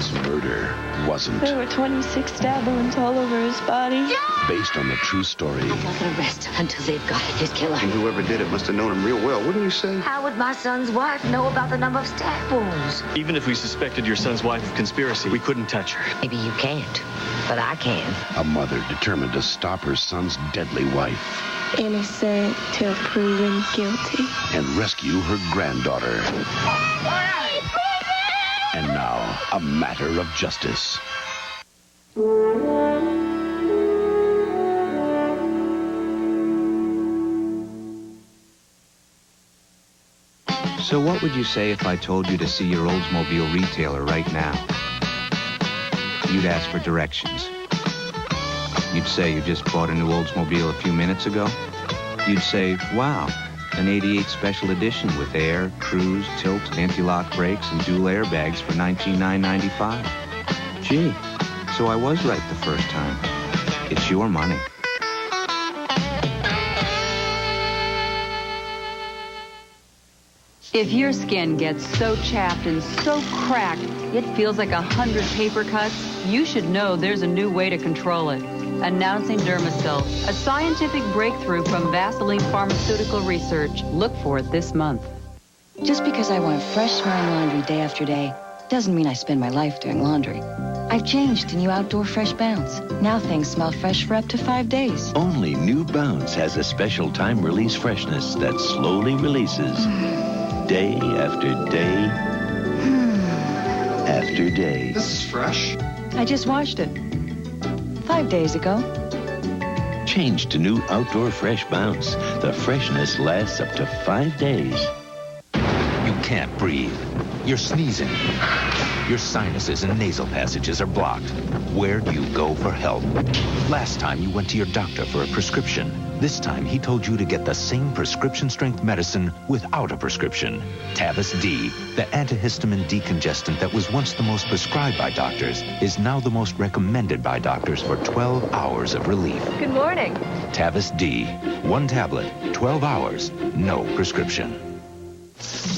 this murder wasn't. There were 26 stab wounds all over his body. Yeah! Based on the true story. I'm not going to rest until they've got his killer. And whoever did it must have known him real well. Wouldn't you say? How would my son's wife know about the number of stab wounds? Even if we suspected your son's wife of conspiracy, we couldn't touch her. Maybe you can't, but I can. A mother determined to stop her son's deadly wife. Innocent till proven guilty. And rescue her granddaughter. And now, a matter of justice. So what would you say if I told you to see your Oldsmobile retailer right now? You'd ask for directions. You'd say you just bought a new Oldsmobile a few minutes ago. You'd say, wow, an 88 special edition with air, cruise, tilt, anti-lock brakes, and dual airbags for $19,995. Gee, so I was right the first time. It's your money. If your skin gets so chapped and so cracked, it feels like 100 paper cuts, you should know there's a new way to control it. Announcing Dermasil, a scientific breakthrough from Vaseline Pharmaceutical Research. Look for it this month. Just because I want fresh smelling laundry day after day doesn't mean I spend my life doing laundry. I've changed to new Outdoor Fresh Bounce. Now things smell fresh for up to 5 days. Only new Bounce has a special time release freshness that slowly releases day after day after day. This is fresh. I just washed it 5 days ago. Change to new Outdoor Fresh Bounce. The freshness lasts up to 5 days. You can't breathe. You're sneezing. Your sinuses and nasal passages are blocked. Where do you go for help? Last time you went to your doctor for a prescription. This time he told you to get the same prescription-strength medicine without a prescription. Tavus D, the antihistamine decongestant that was once the most prescribed by doctors, is now the most recommended by doctors for 12 hours of relief. Good morning. Tavus D, 1 tablet, 12 hours, no prescription.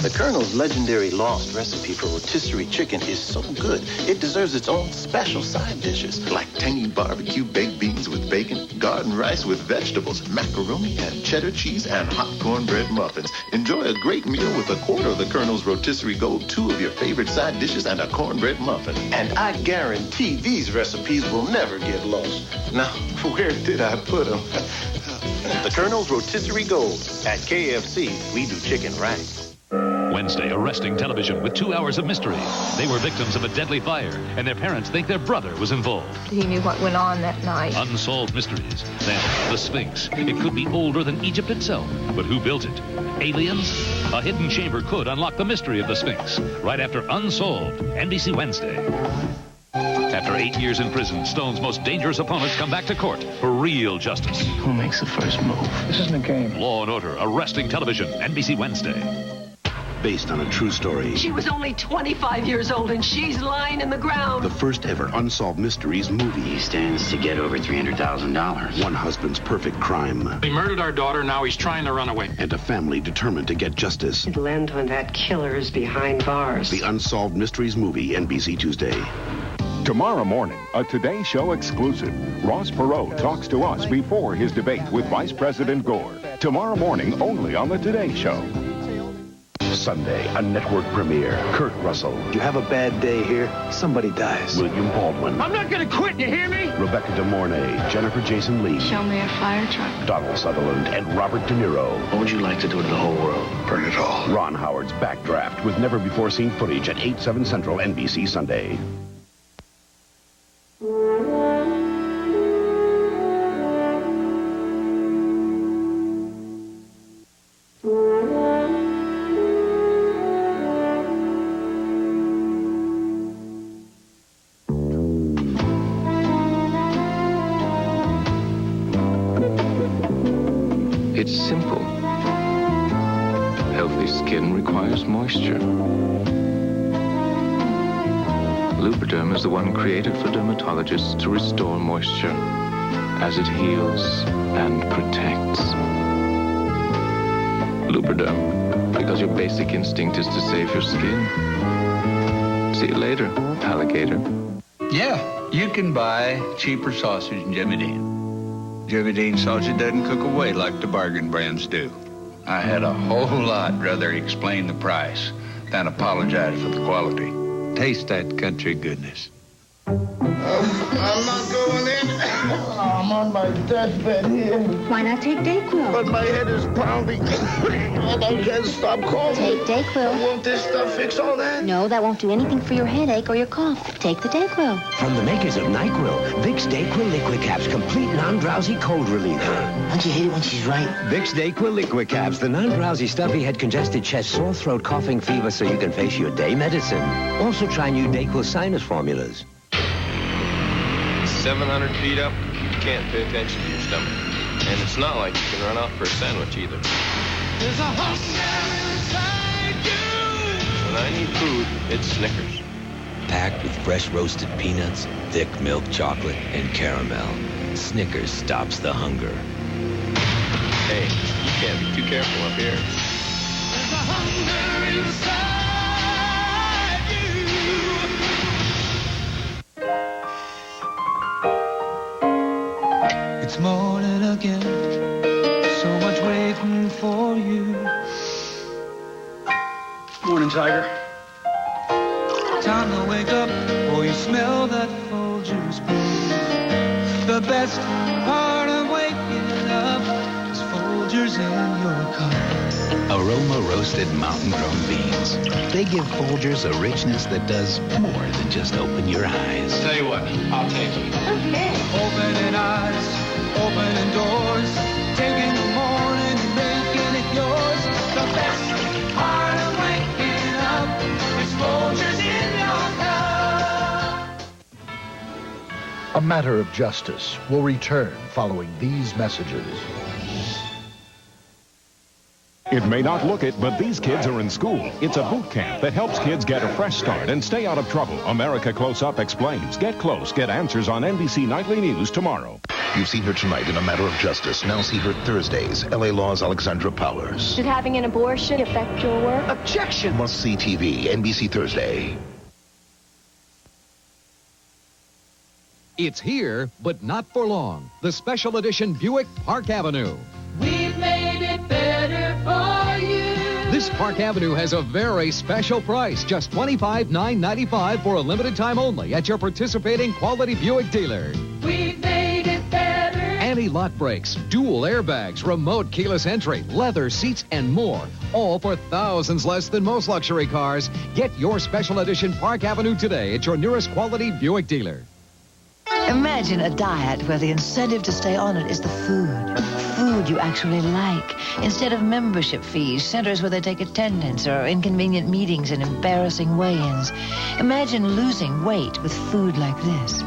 The Colonel's legendary lost recipe for rotisserie chicken is so good, it deserves its own special side dishes, like tangy barbecue baked beans with bacon, garden rice with vegetables, macaroni and cheddar cheese, and hot cornbread muffins. Enjoy a great meal with a quarter of the Colonel's rotisserie gold, 2 of your favorite side dishes, and a cornbread muffin. And I guarantee these recipes will never get lost. Now, where did I put them? The Colonel's rotisserie gold. At KFC, we do chicken right. Wednesday, arresting television with 2 hours of mystery. They were victims of a deadly fire, and their parents think their brother was involved. He knew what went on that night. Unsolved mysteries. Then, the Sphinx. It could be older than Egypt itself. But who built it? Aliens? A hidden chamber could unlock the mystery of the Sphinx. Right after Unsolved, NBC Wednesday. After 8 years in prison, Stone's most dangerous opponents come back to court for real justice. Who makes the first move? This isn't a game. Law and Order, arresting television, NBC Wednesday. Based on a true story. She was only 25 years old and she's lying in the ground. The first ever Unsolved Mysteries movie. He stands to get over $300,000. One husband's perfect crime. He murdered our daughter, now he's trying to run away. And a family determined to get justice. It'll end when that killer is behind bars. The Unsolved Mysteries movie, NBC Tuesday. Tomorrow morning, a Today Show exclusive. Ross Perot talks to us before his debate with Vice President Gore. Tomorrow morning, only on the Today Show. Sunday, a network premiere. Kurt Russell. You have a bad day here, somebody dies. William Baldwin. I'm not gonna quit, you hear me? Rebecca De Mornay. Jennifer Jason Leigh. Show me a fire truck. Donald Sutherland and Robert De Niro. What would you like to do to the whole world? Burn it all. Ron Howard's Backdraft with never-before-seen footage at 8/7 Central, NBC Sunday. It's simple. Healthy skin requires moisture. Lubriderm is the one created for dermatologists to restore moisture as it heals and protects. Lubriderm, because your basic instinct is to save your skin. See you later, alligator. Yeah, you can buy cheaper sausage in Jimmy Dean. Jimmy Dean sausage doesn't cook away like the bargain brands do. I had a whole lot rather explain the price than apologize for the quality. Taste that country goodness. I'm not going in. I'm on my deathbed here. Why not take Dayquil? But my head is pounding. And I can't stop coughing. Take Dayquil. Won't this stuff fix all that? No, that won't do anything for your headache or your cough. Take the Dayquil. From the makers of NyQuil, Vicks Dayquil Liquid Caps, complete non-drowsy cold relief. Don't you hate it when she's right? Vicks Dayquil Liquid Caps, the non-drowsy, stuffy head, congested chest, sore throat, coughing, fever, so you can face your day medicine. Also try new Dayquil sinus formulas. 700 feet up, you can't pay attention to your stomach. And it's not like you can run out for a sandwich either. There's a hunger inside you. When I need food, it's Snickers. Packed with fresh roasted peanuts, thick milk chocolate, and caramel. Snickers stops the hunger. Hey, you can't be too careful up here. There's a hunger inside It's morning again, so much waiting for you. Morning, Tiger. Time to wake up, or you smell that Folgers brew. The best part of waking up is Folgers in your cup. Aroma roasted mountain-grown beans. They give Folgers a richness that does more than just open your eyes. Tell you what, I'll take it. Okay. Opening eyes, opening doors, taking the morning and making it yours. The best part of waking up is Folgers in your cup. A Matter of Justice will return following these messages. It may not look it, but these kids are in school. It's a boot camp that helps kids get a fresh start and stay out of trouble. America Close Up explains. Get close, get answers on NBC Nightly News tomorrow. You've seen her tonight in A Matter of Justice. Now see her Thursdays. L.A. Law's Alexandra Powers. Should having an abortion affect your work? Objection! Must see TV. NBC Thursday. It's here, but not for long. The special edition Buick Park Avenue. We've made it better for you. This Park Avenue has a very special price, just $25,995 for a limited time only at your participating quality Buick dealer. We've made it better. Anti-lock brakes, dual airbags, remote keyless entry, leather seats, and more. All for thousands less than most luxury cars. Get your special edition Park Avenue today at your nearest quality Buick dealer. Imagine a diet where the incentive to stay on it is the food. Food you actually like, instead of membership fees, centers where they take attendance, or inconvenient meetings and embarrassing weigh-ins. Imagine losing weight with food like this.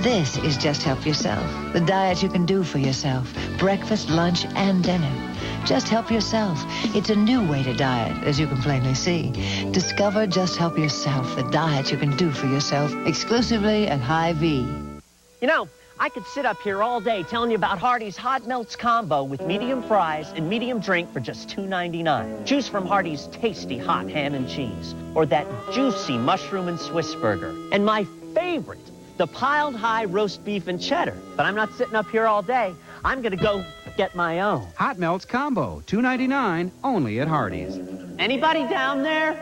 This is Just Help Yourself, the diet you can do for yourself. Breakfast, lunch, and dinner. Just Help Yourself. It's a new way to diet, as you can plainly see. Discover Just Help Yourself, the diet you can do for yourself, exclusively at Hy-Vee. You know, I could sit up here all day telling you about Hardee's Hot Melts combo with medium fries and medium drink for just $2.99. Choose from Hardee's tasty hot ham and cheese, or that juicy mushroom and Swiss burger. And my favorite, the piled high roast beef and cheddar. But I'm not sitting up here all day. I'm gonna go get my own. Hot Melts combo, $2.99, only at Hardee's. Anybody down there?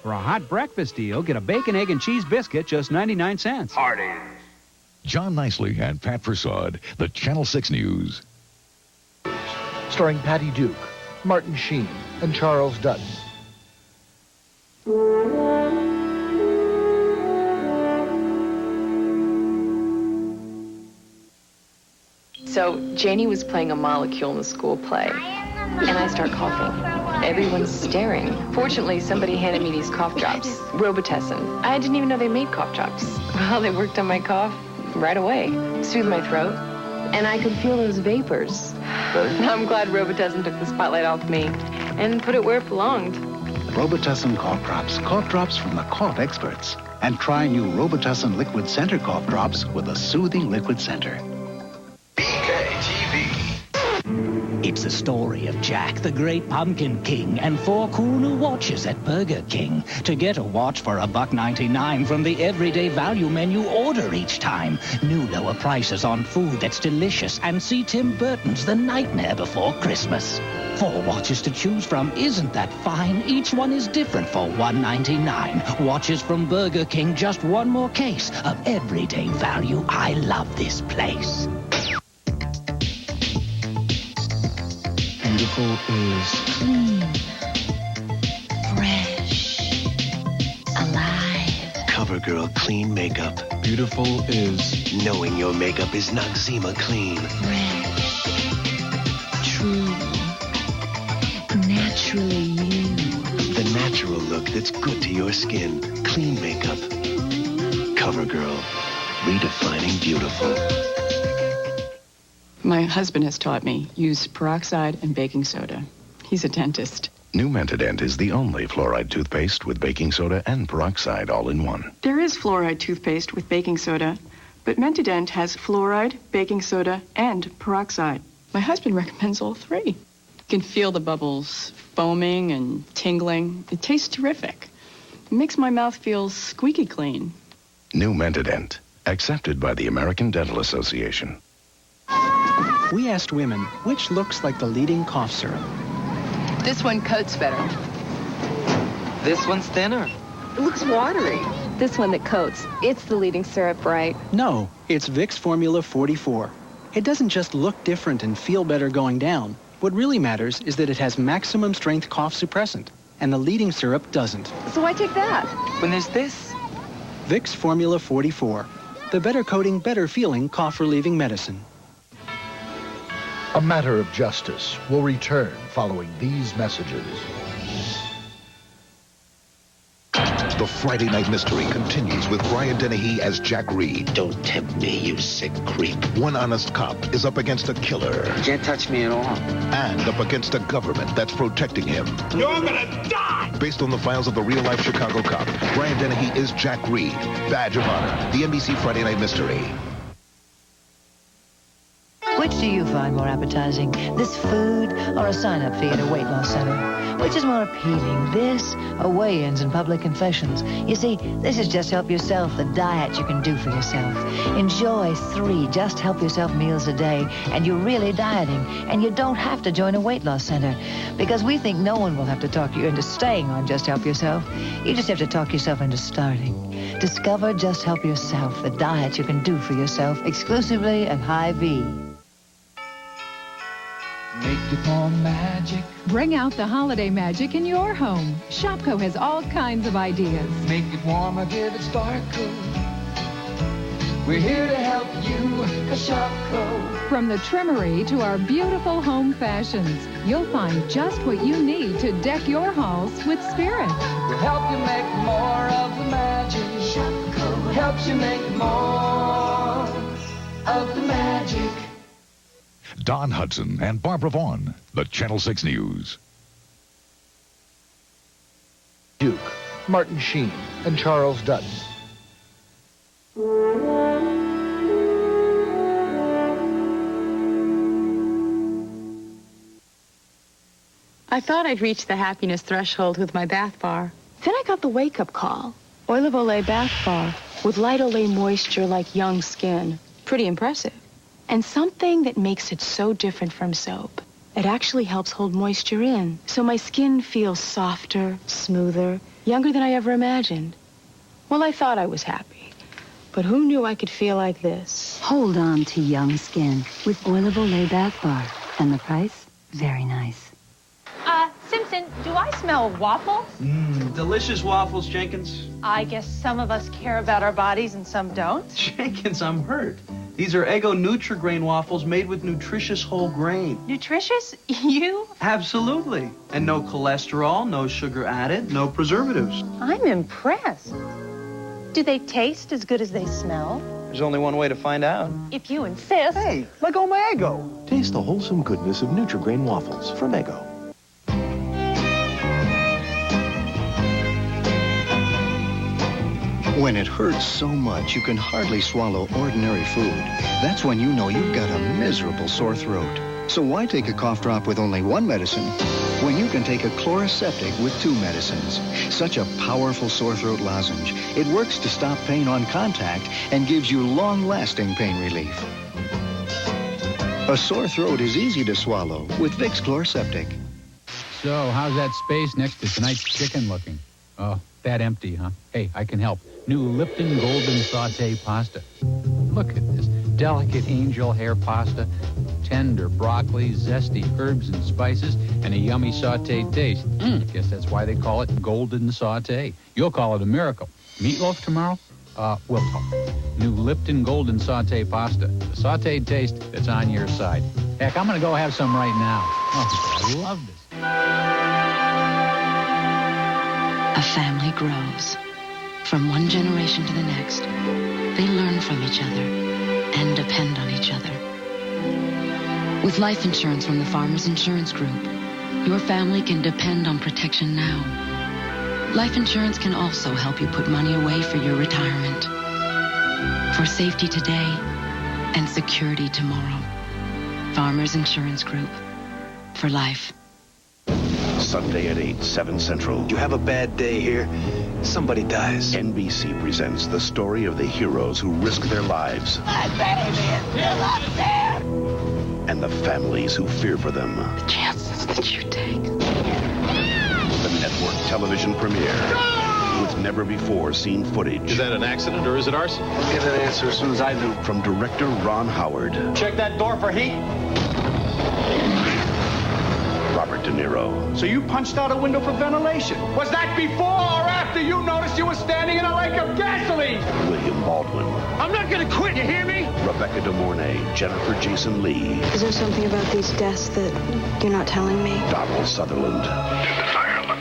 For a hot breakfast deal, get a bacon, egg, and cheese biscuit, just 99 cents. Hardee's. John Nicely and Pat Prasad, the Channel 6 News. Starring Patty Duke, Martin Sheen, and Charles Dutton. So Janie was playing a molecule in the school play, and I start coughing. Everyone's staring. Fortunately, somebody handed me these cough drops, Robitussin. I didn't even know they made cough drops. Well, they worked on my cough right away, soothed my throat, and I could feel those vapors. I'm glad Robitussin took the spotlight off me and put it where it belonged. Robitussin cough drops from the cough experts. And try new Robitussin Liquid Center cough drops with a soothing liquid center. BKTV. It's It's the story of Jack, the Great Pumpkin King, and 4 cool new watches at Burger King. To get a watch for $1.99 from the everyday value menu, order each time. New lower prices on food that's delicious, and see Tim Burton's The Nightmare Before Christmas. 4 watches to choose from. Isn't that fine? Each one is different for $1.99. Watches from Burger King, just one more case of everyday value. I love this place. Beautiful is Clean. Fresh. Alive. CoverGirl Clean Makeup. Beautiful is knowing your makeup is Noxzema Clean. Fresh. True. Naturally you. The natural look that's good to your skin. Clean makeup. CoverGirl. Redefining beautiful. My husband has taught me use peroxide and baking soda. He's a dentist. New Mentadent is the only fluoride toothpaste with baking soda and peroxide all in one. There is fluoride toothpaste with baking soda, but Mentadent has fluoride, baking soda, and peroxide. My husband recommends all 3. You can feel the bubbles foaming and tingling. It tastes terrific. It makes my mouth feel squeaky clean. New Mentadent, accepted by the American Dental Association. We asked women which looks like the leading cough syrup. This one coats better. This one's thinner. It looks watery. This one that coats, it's the leading syrup, right? No, it's Vicks Formula 44. It doesn't just look different and feel better going down. What really matters is that it has maximum strength cough suppressant, and the leading syrup doesn't. So why take that? When there's this? Vicks Formula 44. The better coating, better feeling cough relieving medicine. A Matter of Justice will return following these messages. The Friday Night Mystery continues with Brian Dennehy as Jack Reed. Don't tempt me, you sick creep. One honest cop is up against a killer. You can't touch me at all. And up against a government that's protecting him. You're gonna die! Based on the files of the real-life Chicago cop, Brian Dennehy is Jack Reed. Badge of Honor. The NBC Friday Night Mystery. Which do you find more appetizing, this food or a sign-up fee at a weight loss center? Which is more appealing, this or weigh-ins and public confessions? You see, this is Just Help Yourself, the diet you can do for yourself. Enjoy 3 Just Help Yourself meals a day, and you're really dieting, and you don't have to join a weight loss center, because we think no one will have to talk you into staying on Just Help Yourself. You just have to talk yourself into starting. Discover Just Help Yourself, the diet you can do for yourself, exclusively at Hy-Vee. Make it more magic. Bring out the holiday magic in your home. Shopko has all kinds of ideas. Make it warmer, give it sparkle. We're here to help you, Shopko. From the trimmery to our beautiful home fashions, you'll find just what you need to deck your halls with spirit. We'll help you make more of the magic. Shopko helps you make more of the magic. Don Hudson and Barbara Vaughn, the Channel 6 News. Duke, Martin Sheen, and Charles Dutton. I thought I'd reached the happiness threshold with my bath bar. Then I got the wake-up call. Oil of Olay bath bar with light Olay moisture like young skin. Pretty impressive. And something that makes it so different from soap. It actually helps hold moisture in, so my skin feels softer, smoother, younger than I ever imagined. Well, I thought I was happy, but who knew I could feel like this? Hold on to young skin with Oil of Olay Bath Bar. And the price? Very nice. Simpson, do I smell waffles? Delicious waffles, Jenkins. I guess some of us care about our bodies and some don't. Jenkins, I'm hurt. These are Eggo Nutri-Grain waffles made with nutritious whole grain. Nutritious? You? Absolutely. And no cholesterol, no sugar added, no preservatives. I'm impressed. Do they taste as good as they smell? There's only one way to find out. If you insist. Hey, let go my Eggo. Taste the wholesome goodness of Nutri-Grain waffles from Eggo. When it hurts so much you can hardly swallow ordinary food, that's when you know you've got a miserable sore throat. So why take a cough drop with only one medicine when you can take a Chloraseptic with 2 medicines? Such a powerful sore throat lozenge. It works to stop pain on contact and gives you long-lasting pain relief. A sore throat is easy to swallow with Vicks Chloraseptic. So, how's that space next to tonight's chicken looking? Oh, that empty, huh? Hey, I can help. New Lipton Golden Saute Pasta. Look at this. Delicate angel hair pasta, tender broccoli, zesty herbs and spices, and a yummy sauteed taste. Guess that's why they call it Golden Saute. You'll call it a miracle. Meatloaf tomorrow? We'll talk. New Lipton Golden Saute Pasta. The sauteed taste that's on your side. Heck, I'm going to go have some right now. Oh, I love this. A family grows. From one generation to the next, they learn from each other and depend on each other. With life insurance from the Farmers Insurance Group, your family can depend on protection now. Life insurance can also help you put money away for your retirement. For safety today and security tomorrow. Farmers Insurance Group. For life. Sunday at 8, 7 Central. You have a bad day here. Somebody dies. NBC presents the story of the heroes who risk their lives. My baby is still up there! And the families who fear for them. The chances that you take. The network television premiere. With never-before-seen footage. Is that an accident or is it arson? I'll get an answer as soon as I do. From director Ron Howard. Check that door for heat. Robert De Niro. So you punched out a window for ventilation. Was that before or after you noticed you were standing in a lake of gasoline? William Baldwin. I'm not gonna quit, you hear me? Rebecca De Mornay. Jennifer Jason Leigh. Is there something about these deaths that you're not telling me? Donald Sutherland. Just a fire alarm.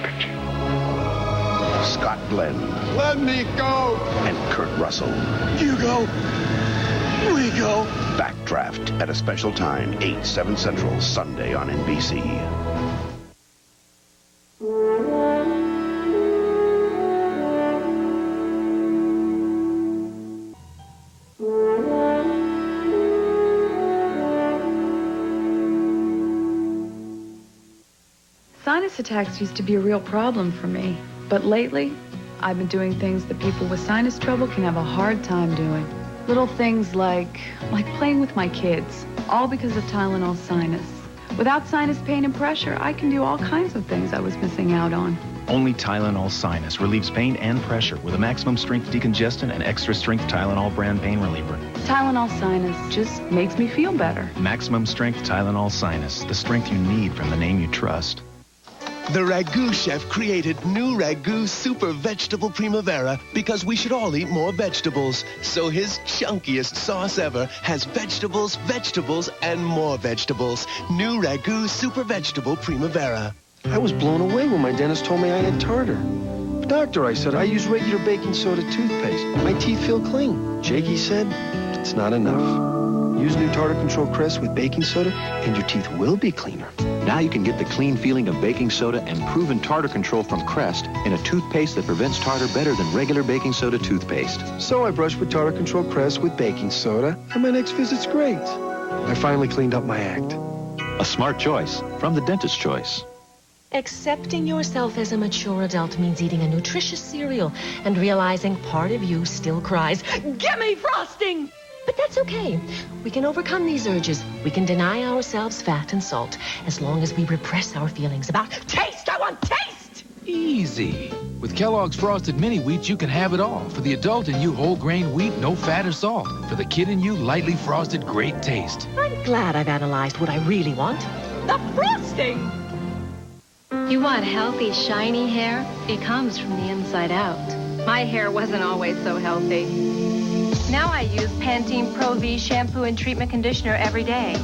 Scott Glenn. Let me go! And Kurt Russell. You go. We go. Backdraft at a special time, 8, 7 Central, Sunday on NBC. Sinus attacks used to be a real problem for me, but lately, I've been doing things that people with sinus trouble can have a hard time doing. Little things like playing with my kids, all because of Tylenol Sinus. Without sinus pain and pressure, I can do all kinds of things I was missing out on. Only Tylenol Sinus relieves pain and pressure with a maximum strength decongestant and extra strength Tylenol brand pain reliever. Tylenol Sinus just makes me feel better. Maximum strength Tylenol Sinus, the strength you need from the name you trust. The Ragu chef created new Ragu Super Vegetable Primavera because we should all eat more vegetables. So his chunkiest sauce ever has vegetables, vegetables, and more vegetables. New Ragu Super Vegetable Primavera. I was blown away when my dentist told me I had tartar. Doctor, I said, I use regular baking soda toothpaste. My teeth feel clean. Jakey said, it's not enough. Use new Tartar Control Crest with baking soda, and your teeth will be cleaner. Now you can get the clean feeling of baking soda and proven tartar control from Crest in a toothpaste that prevents tartar better than regular baking soda toothpaste. So I brushed with Tartar Control Crest with baking soda, and my next visit's great. I finally cleaned up my act. A smart choice from the Dentist's Choice. Accepting yourself as a mature adult means eating a nutritious cereal and realizing part of you still cries, "Give me frosting!" But that's okay. We can overcome these urges. We can deny ourselves fat and salt as long as we repress our feelings about taste. I want taste! Easy. With Kellogg's Frosted Mini Wheats, you can have it all. For the adult in you, whole grain wheat, no fat or salt. For the kid in you, lightly frosted, great taste. I'm glad I've analyzed what I really want. The frosting! You want healthy, shiny hair? It comes from the inside out. My hair wasn't always so healthy. Now I use Pantene Pro V shampoo and treatment conditioner every day.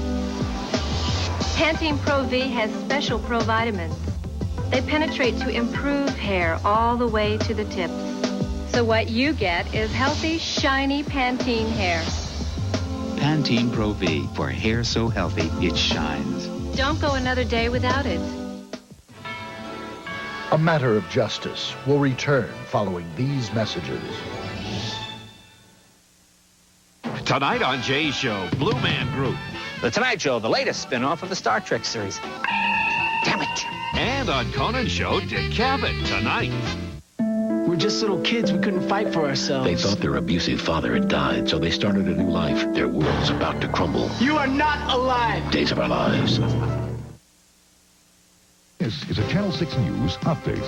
Pantene Pro V has special provitamins. They penetrate to improve hair all the way to the tips. So what you get is healthy, shiny Pantene hair. Pantene Pro V, for hair so healthy it shines. Don't go another day without it. A Matter of Justice will return following these messages. Tonight on Jay's show, Blue Man Group. The Tonight Show, the latest spin-off of the Star Trek series. Damn it. And on Conan's show, Dick Cavett, tonight. We're just little kids. We couldn't fight for ourselves. They thought their abusive father had died, so they started a new life. Their world's about to crumble. You are not alive. Days of our lives. This is a Channel 6 News update.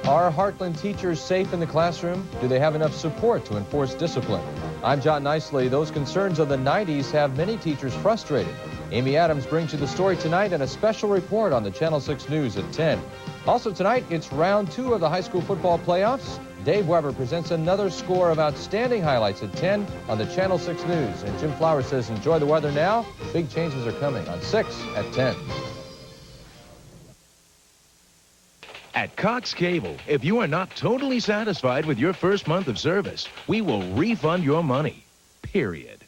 Are Heartland teachers safe in the classroom? Do they have enough support to enforce discipline? I'm John Nicely. Those concerns of the 90s have many teachers frustrated. Amy Adams brings you the story tonight and a special report on the Channel 6 News at 10. Also tonight, it's round 2 of the high school football playoffs. Dave Weber presents another score of outstanding highlights at 10 on the Channel 6 News. And Jim Flowers says, enjoy the weather now. Big changes are coming on 6 at 10. At Cox Cable, if you are not totally satisfied with your first month of service, we will refund your money. Period.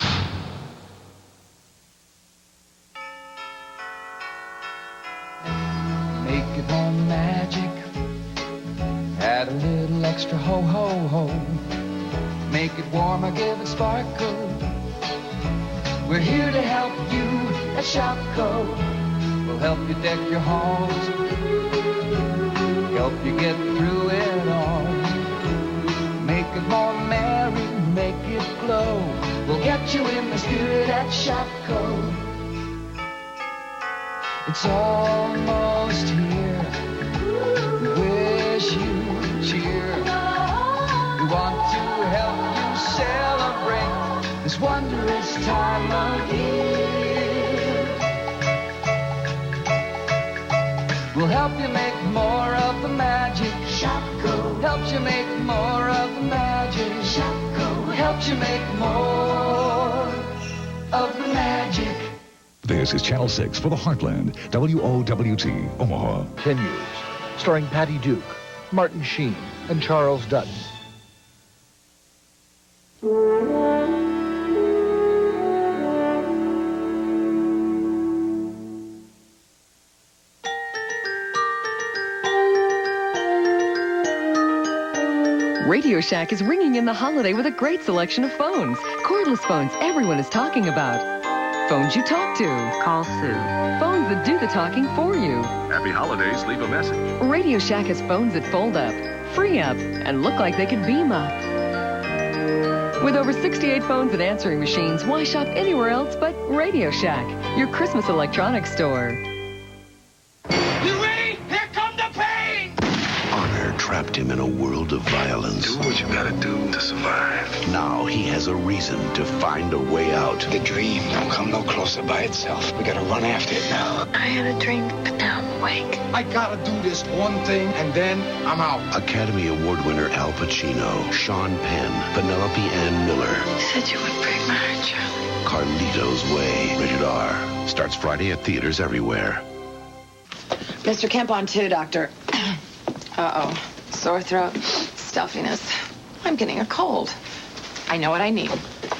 Make it more magic. Add a little extra ho ho ho. Make it warmer, give it sparkle. We're here to help you at Shopco. We'll help you deck your halls. Help you get through it all. Make it more merry, make it glow. We'll get you in the spirit at Shopko. It's almost here. We wish you cheer. We want to help you celebrate this wondrous time of year. We'll help you make more of the magic. Shopko helps you make more of the magic. Shopko helps you make more of the magic. This is Channel 6 for the Heartland, WOWT, Omaha. 10 News, starring Patty Duke, Martin Sheen, and Charles Dutton. Radio Shack is ringing in the holiday with a great selection of phones. Cordless phones everyone is talking about. Phones you talk to. Call Sue. Phones that do the talking for you. Happy holidays, leave a message. Radio Shack has phones that fold up, free up, and look like they can beam up. With over 68 phones and answering machines, why shop anywhere else but Radio Shack, your Christmas electronics store. Trapped him in a world of violence. Do what you gotta do to survive. Now he has a reason to find a way out. The dream don't come no closer by itself. We gotta run after it now. I had a dream, but now I'm awake. I gotta do this one thing, and then I'm out. Academy Award winner Al Pacino, Sean Penn, Penelope Ann Miller. You said you would break my heart, Charlie. Carlito's Way. Rated R. Starts Friday at theaters everywhere. Mr. Kemp on 2, doctor. Uh-oh. Sore throat, stuffiness. I'm getting a cold. I know what I need.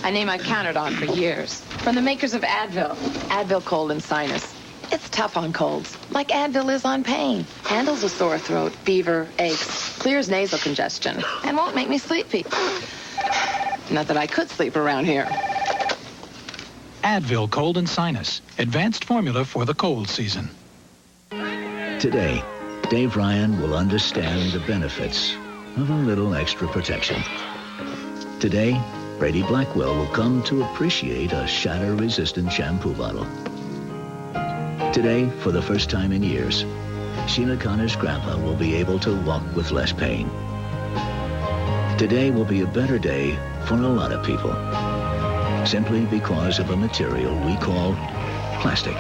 A name I've counted on for years. From the makers of Advil. Advil Cold and Sinus. It's tough on colds, like Advil is on pain. Handles a sore throat, fever, aches, clears nasal congestion, and won't make me sleepy. Not that I could sleep around here. Advil Cold and Sinus. Advanced formula for the cold season. Today, Dave Ryan will understand the benefits of a little extra protection. Today, Brady Blackwell will come to appreciate a shatter-resistant shampoo bottle. Today, for the first time in years, Sheila Connor's grandpa will be able to walk with less pain. Today will be a better day for a lot of people, simply because of a material we call plastic.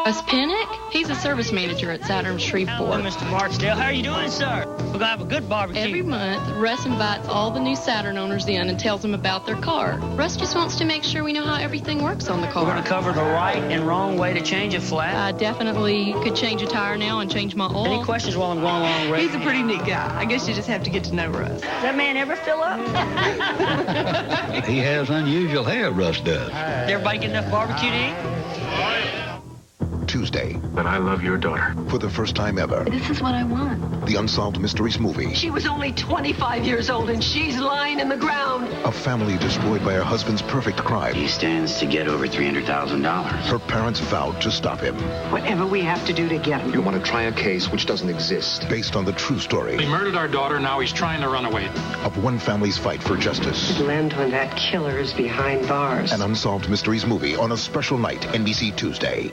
Russ Pinnock? He's a service manager at Saturn Shreveport. Mr. Marchdale, how are you doing, sir? We're gonna have a good barbecue. Every month, Russ invites all the new Saturn owners in and tells them about their car. Russ just wants to make sure we know how everything works on the car. We're gonna cover the right and wrong way to change a flat. I definitely could change a tire now and change my oil. Any questions while I'm going along, Ray? He's a pretty neat guy. I guess you just have to get to know Russ. Does that man ever fill up? He has unusual hair, Russ does. Did everybody get enough barbecue to eat? Tuesday. But I love your daughter. For the first time ever, This is what I want. the Unsolved Mysteries movie. She was only 25 years old and she's lying in the ground. A family destroyed by her husband's perfect crime. He stands to get over $300,000. Her parents vowed to stop him. Whatever we have to do to get him. You want to try a case which doesn't exist. Based on the true story He murdered our daughter, now he's trying to run away. of one family's fight for justice. It'll end when that killer is behind bars. An Unsolved Mysteries movie on a special night, NBC Tuesday.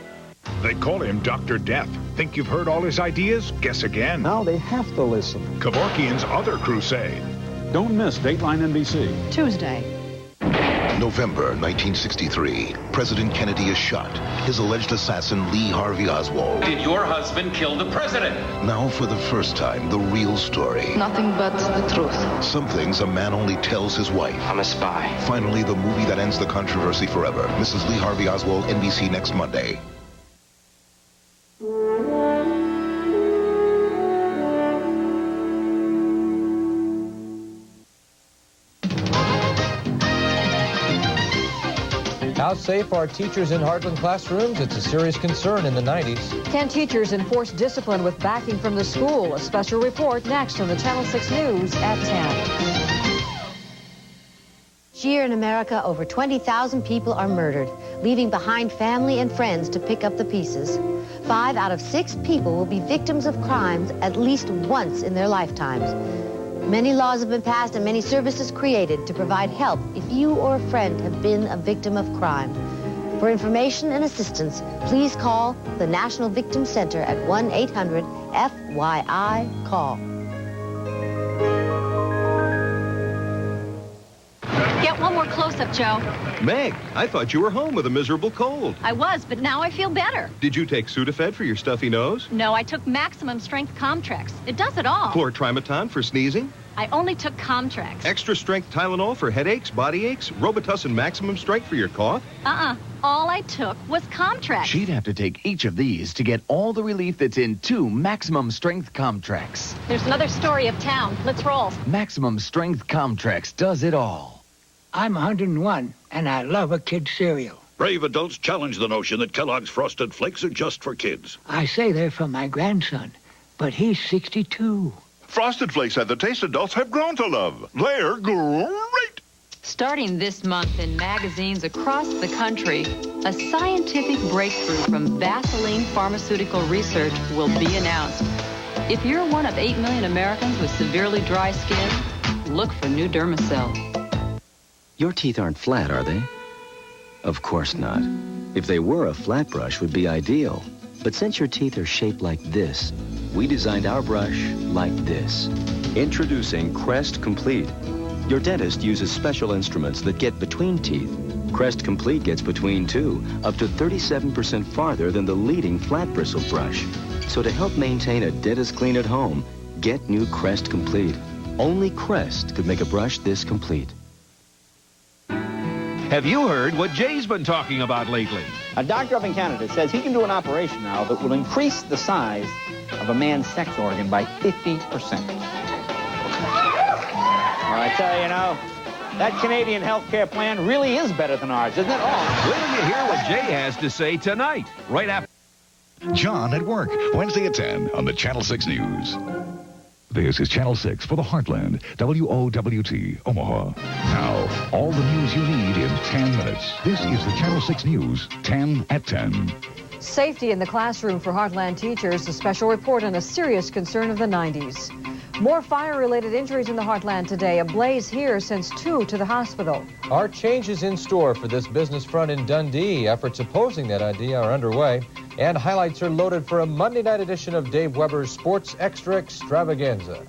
They call him Dr. Death. Think you've heard all his ideas? Guess again. Now they have to listen. Kevorkian's other crusade. Don't miss Dateline NBC. Tuesday. November 1963. President Kennedy is shot. His alleged assassin, Lee Harvey Oswald. Did your husband kill the president? Now, for the first time, the real story. Nothing but the truth. Some things a man only tells his wife. I'm a spy. Finally, the movie that ends the controversy forever. Mrs. Lee Harvey Oswald, NBC next Monday. How safe are teachers in Heartland classrooms? It's a serious concern in the 90s. Can teachers enforce discipline with backing from the school? A special report next on the Channel 6 News at 10. Each year in America, over 20,000 people are murdered, leaving behind family and friends to pick up the pieces. 5 out of 6 people will be victims of crimes at least once in their lifetimes. Many laws have been passed and many services created to provide help if you or a friend have been a victim of crime. For information and assistance, please call the National Victim Center at 1-800-FYI-CALL. Get one more close-up, Joe. Meg, I thought you were home with a miserable cold. I was, but now I feel better. Did you take Sudafed for your stuffy nose? No, I took Maximum Strength Comtrex. It does it all. Chlortrimeton for sneezing? I only took Comtrex. Extra strength Tylenol for headaches, body aches? Robitussin Maximum Strength for your cough? All I took was Comtrex. She'd have to take each of these to get all the relief that's in 2 Maximum Strength Comtrex. There's another story of town. Let's roll. Maximum Strength Comtrex does it all. I'm 101, and I love a kid's cereal. Brave adults challenge the notion that Kellogg's Frosted Flakes are just for kids. I say they're for my grandson, but he's 62. Frosted Flakes have the taste adults have grown to love. They're great! Starting this month in magazines across the country, a scientific breakthrough from Vaseline Pharmaceutical Research will be announced. If you're one of 8 million Americans with severely dry skin, look for new Dermacell. Your teeth aren't flat, are they? Of course not. If they were, a flat brush would be ideal. But since your teeth are shaped like this, we designed our brush like this. Introducing Crest Complete. Your dentist uses special instruments that get between teeth. Crest Complete gets between too, up to 37% farther than the leading flat bristle brush. So to help maintain a dentist clean at home, get new Crest Complete. Only Crest could make a brush this complete. Have you heard what Jay's been talking about lately? A doctor up in Canada says he can do an operation now that will increase the size of a man's sex organ by 50%. Well, I tell you now, that Canadian healthcare plan really is better than ours, isn't it? Wait till you hear what Jay has to say tonight, right after. John at Work, Wednesday at 10 on the Channel 6 News. This is Channel 6 for the Heartland, WOWT, Omaha. Now, all the news you need in 10 minutes. This is the Channel 6 News, 10 at 10. Safety in the classroom for Heartland teachers, a special report on a serious concern of the 90s. More fire-related injuries in the Heartland today. A blaze here sends 2 to the hospital. Our changes in store for this business front in Dundee. Efforts opposing that idea are underway. And highlights are loaded for a Monday night edition of Dave Weber's Sports Extra Extravaganza.